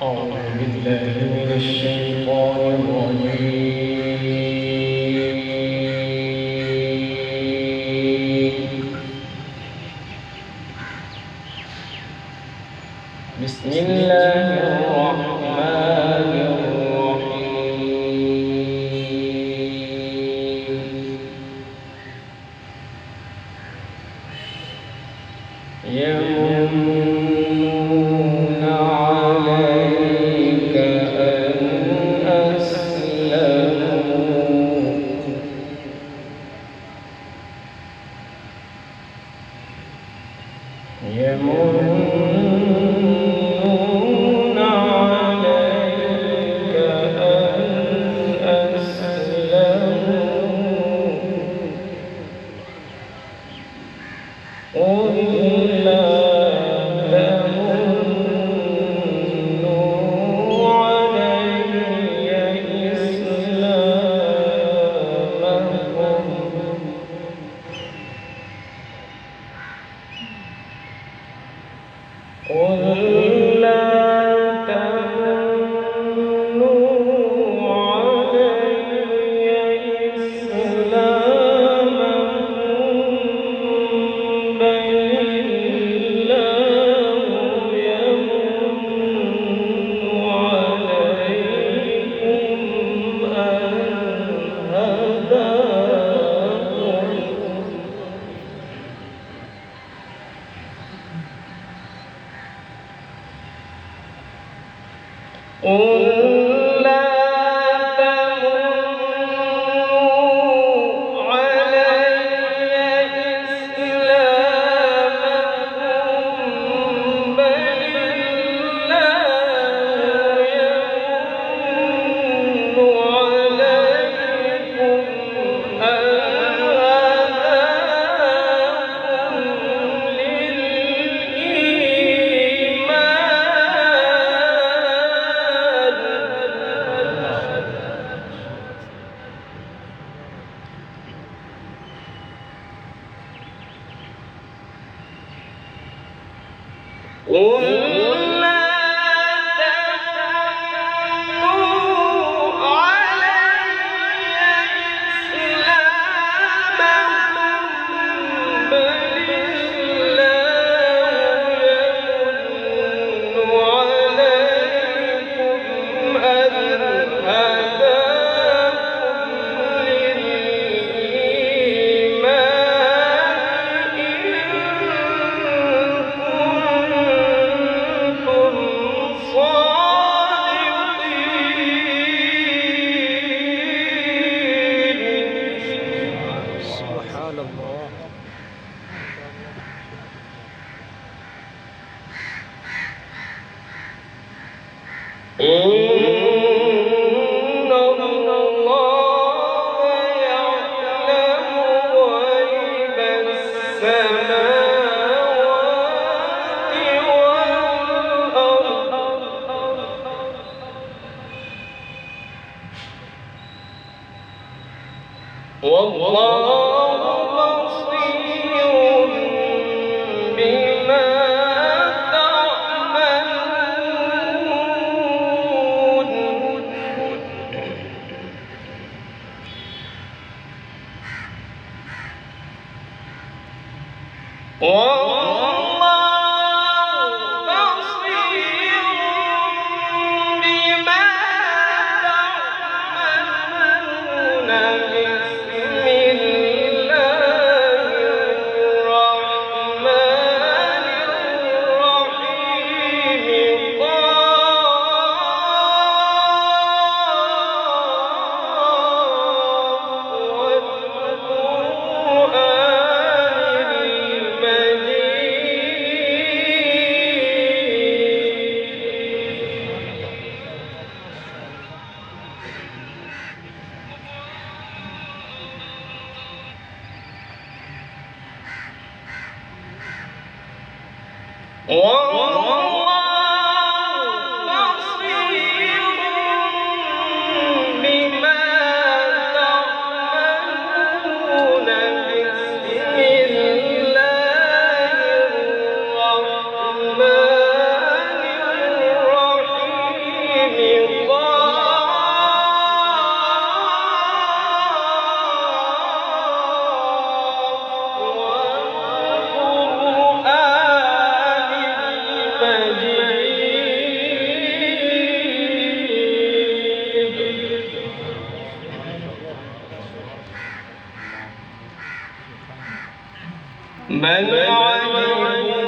أعوذ بالله من الشيطان الرجيم. بسم الله الرحمن الرحيم. يمنون عليك أن أسلموا يمنون عليك أن أسلموا قل لا تمنوا علي إسلامكم قل لا تمنوا علي إسلامكم بل الله يمن عليكم أن هداكم قل لا تمنوا علي إسلامكم بل الله يمن عليكم أن هداكم قل لا تمنوا علي إسلامكم بل الله يمن عليكم أن هداكم للإيمان إن كنتم صادقين. سبحان الله. إن الله يعلم غيب السماوات والأرض والله بصير بما والله بصير بما تعملون. بسم الله بل عجبوا